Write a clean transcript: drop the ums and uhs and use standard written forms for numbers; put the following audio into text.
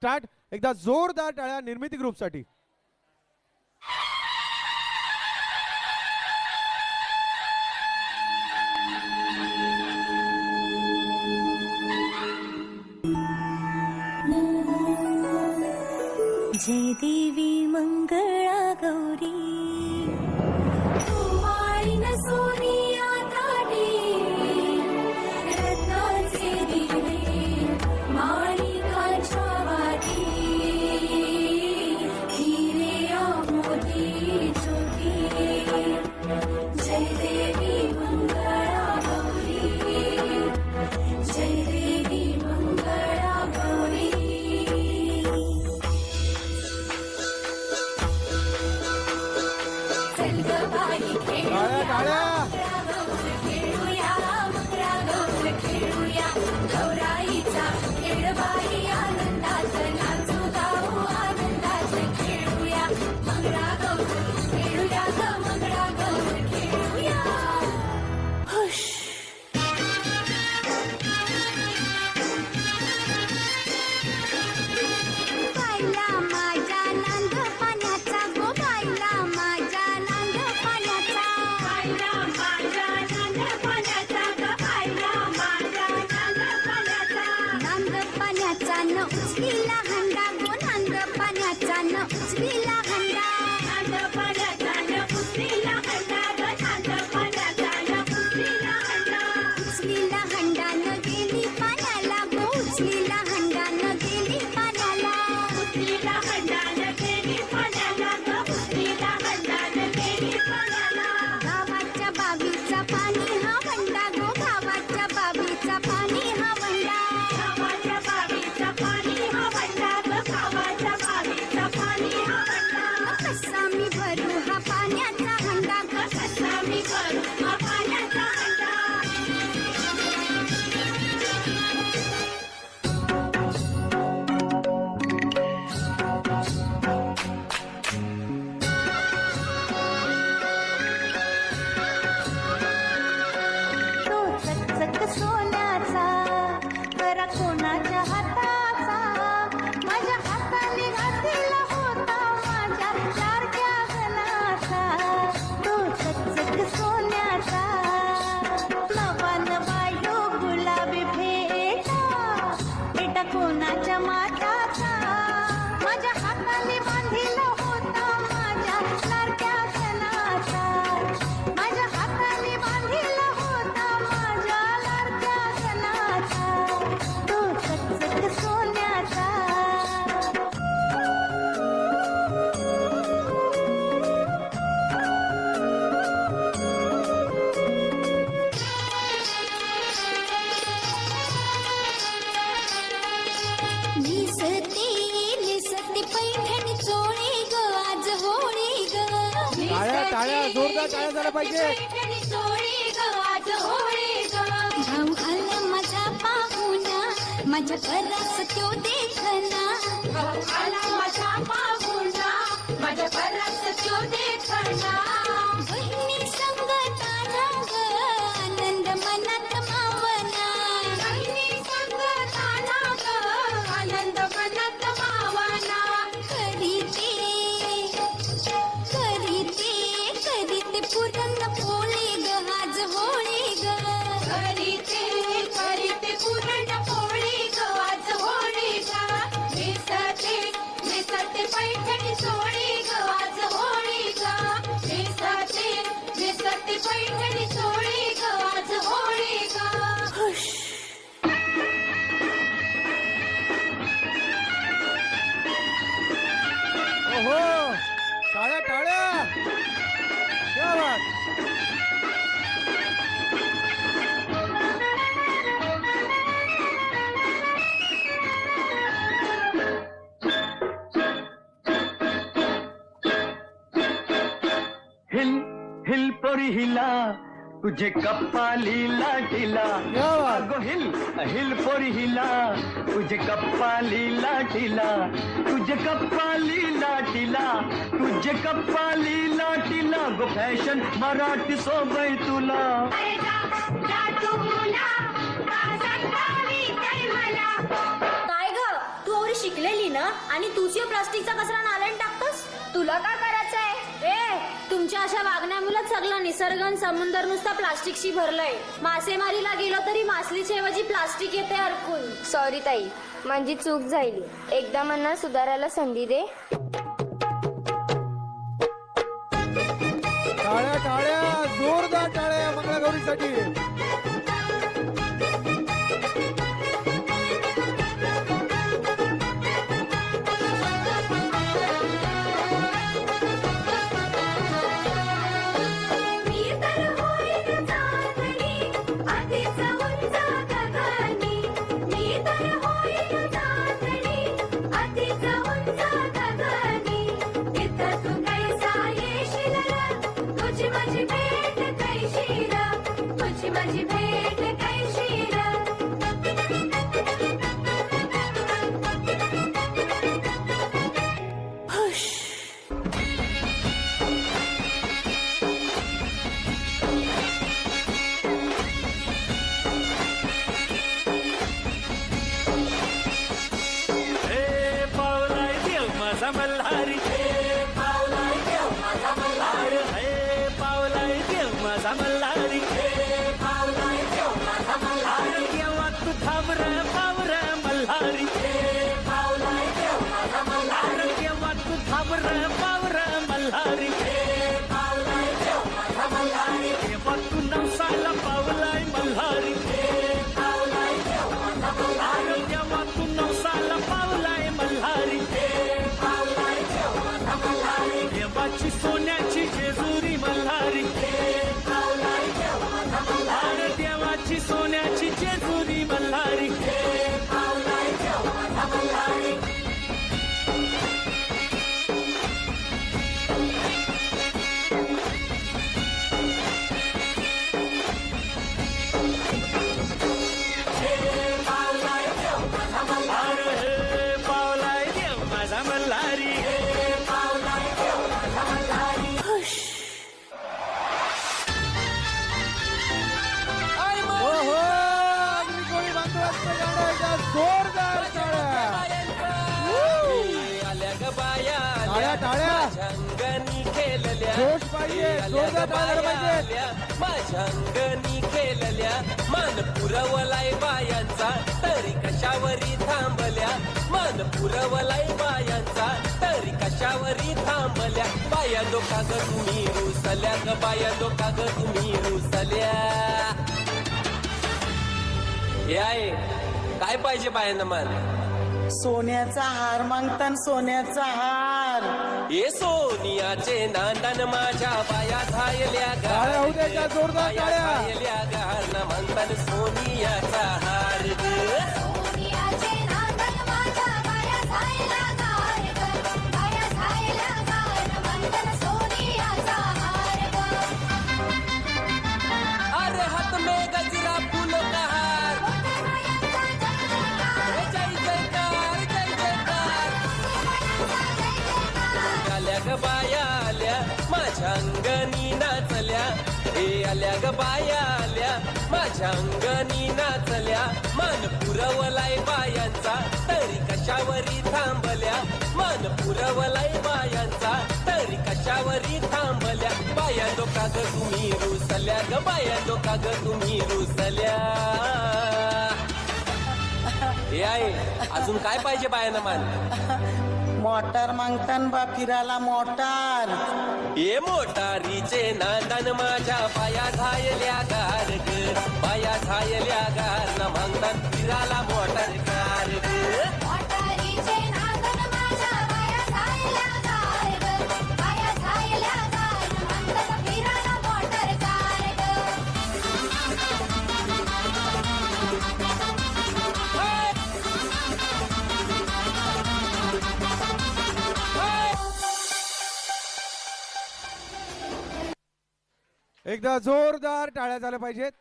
Start. एकदा जोरदार टाळ्या निर्मिती ग्रुपसाठी. जय देवी मंगळा गौरी कुमारीन सोनिया ताटे रत्नाचे दिवे माणिकाच्या वाती हिरे मोती ज्योती. जय देवी मंगळा गौरी जय देवी मंगळा गौरी. टाळ्या टाळ्या. खेळूया मंगळा गौर खेळूया गौराईचा खेळबाई आनंदात नाचू गाऊ आनंदात खेळूया मंगळा गौर खेळूया ग मंगळा गौर खेळूया. हुश बायला माझ्या नांद पाण्याचा गो बायला माझ्या नांद पाण्याचा बायला माझ्या नांद पाण्याचा ग बायला माझ्या नांद पाण्याचा. नांद पाण्याचा न उचलीला हंडा गो नांद पाण्याचा न उचलीला हंडा नांद पाण्याचा न उचलीला हंडा ग नांद पाण्याचा न उचलीला हंडा. उचलीला हंडा न गेली पाण्याला गो उचलीला हंडा न गेली पाण्याला उचलीला हंडा न गेली पाण्याला ग उचलीला हंडा न गेली पाण्याला. गावाच्या बावीचा पाणी हा वंडा गो गावाच्या बावीचा पाणी हा वंडा गावाच्या बावीचा पाणी हा वंडा ग गावाच्या बावीचा पाणी हा वंडा. कसा मी भरू हा पाण्याचा हंडा ग कसा मी भरू हा पाण्याचा हंडा. तो चकचक सोन्याचा करा कोणाच्या हाताचा माझ्या हाताने घातलेला होता माझ्या लाडक्या गणाचा. तो चकचक सोन्याचा नवा नवा यो गुलाबी फेटा बेटा कोणाच्या माताचा माझ्या हाताने बांधिला होता माझ्या लाडक्या गणाचा. माझ्या हाताने बांधिला होता माझ्या लाडक्या गणाचा. तो चकचक सोन्याचा. निसते पैठणी चोळी ग आज होळी ग. टाळ्या टाळ्या जोरदार टाळ्या झाल्या पाहिजे. पैठणी चोळी ग आज होळी ग. भाऊ आला माझा पाहुणा माझ्या घरात त्यो देखना. भाऊ आला माझा पाहुणा माझ्या घरात त्यो देखना. बहिणी संगताना ग आनंद मनात मावना. बहिणी संगताना ग आनंद मनात मावना. करीते पुरण पोळी ग आज होळी ग. करीते पुरण पोळी ग आज होळी ग. नेसते पैठणी चोळी ग आज होळी ग. नेसते पैठणी चोळी ग आज होळी ग. हुश ओहो टाळ्या टाळ्या. क्या बात. हिल हिल पोरी हिला तुझे कपाली लाटीला. क्या बात. अगो हिल हिल पोरी हिला तुझे कपाली लाटीला. तुझे कपाली लाटीला तुझे कपाली लाटीला गो फॅशन मराठी सोबई तुला. काय ग तू शिकलेली ना आणि तूच या प्लास्टिकचा कचरा नाल्यात टाकतोस. तुला काय करायचंय? ए तुमच्या अशा वागण्यामुळे सगळा निसर्ग आणि समुद्र नुसता प्लास्टिकशी भरलंय. मासेमारीला गेलो तरी मासलीच्या ऐवजी प्लास्टिक येते अडकून. सॉरी ताई, माझी चूक झाली. एकदा मला सुधारायला संधी दे. टाळ्या टाळ्या जोरदार टाळ्या मंगळागौरीसाठी. मी तर होईन चांदणी अतिच उंच गगनी. मी तर होईन चांदणी अतिच उंच गगनी. तिथं तू कैसा येशील र, तुझी माझी भेट कैशी र, तुझी माझी भेट कैशी र. हे पावलाय देव माझा मल्हारी, हे पावलाय देव माझा मल्हारी, हे पावलाय देव माझा मल्हारी, हे पावलाय देव माझा मल्हारी. देवा तू थांबर पावर मल्हारी, हे पावलाय देव माझा मल्हारी. देवा तू थांबर पावर मल्हारी, हे पावलाय देव माझा मल्हारी. देवा तू नवसाला पावलाय मल्हारी, हे पावलाय देव माझा मल्हारी. देवा तू नवसाला पावलाय मल्हारी, हे पावलाय देव माझा मल्हारी. देवाची सोन्याची जेजुरी मल्हारी, हे पावलाय देव माझा मल्हारी. देवाची सोन्याची जेजुरी मल्हारी, हे पावलाय देव माझा मल्हारी. अरे हे पावलाय देव माझा मल्हारी, हे पावलाय देव माझा मल्हारी. हो हो अग्निकोळी बांधवांचं गाणं एकदा जोरदार टाळ्या. टाळ्या टाळ्या अंगणी केलेल्या जोश पाहिजे, जोरदार टाळ्या पाहिजे. माझ्या अंगणी केलेल्या मान पुरवलाय बायांचा तरी कशावरी थांबल्या. मान पुरवलाय बायांचा तरी कशावरी थांबल्या. बाया डोका ग तुम्ही रुसल्या ग, बाया डोका ग तुम्ही रुसल्या. हे आहे काय पाहिजे बायांना मान? सोन्याचा हार मागतान सोन्याचा हार. हे सोनियाचे नांदन माझ्या बाया झायल्या टाळ्या होऊ द्या त्या जोरदार बाया टाळ्या. झायल्या गार म्हणतात सोनियाचा हार ग. सोनियाचे नांदन माझ्या बाया झायला गार ग, बाया झायला गार म्हणतात सोनियाचा हार ग. अरे हात में गजरा फूलों का हार. मोठ्या बायांचा जय जयकार. जय जयकार जय जयकार. आल्या ग बाया आल्या माझ्या अंगणी नाचल्या. हे आल्या ग बाया आल्या माझ्या अंगणी नाचल्या. मान पुरवलाय बायांचा तरी कशावरी थांबल्या. मान पुरवलाय बायांचा तरी कशावरी थांबल्या. बाया डोका ग तुम्ही रुसल्या ग, बाया डोका ग तुम्ही रुसल्या. हे आहे अजून काय पाहिजे बायांना मान? मोटार मागतान बा फिराला मोटार. ये मोटारीचे नांदन माझ्या बाया झायल्या गार ग, बाया झायल्या गार न मागतात फिराला मोटार कार ग. मोटारीचे नांदन माझ्या बाया झायला गार ग, बाया झायला गार म्हणतात फिरायला मोटर कार ग. एकदा जोरदार टाळ्या झाल्या पाहिजेत.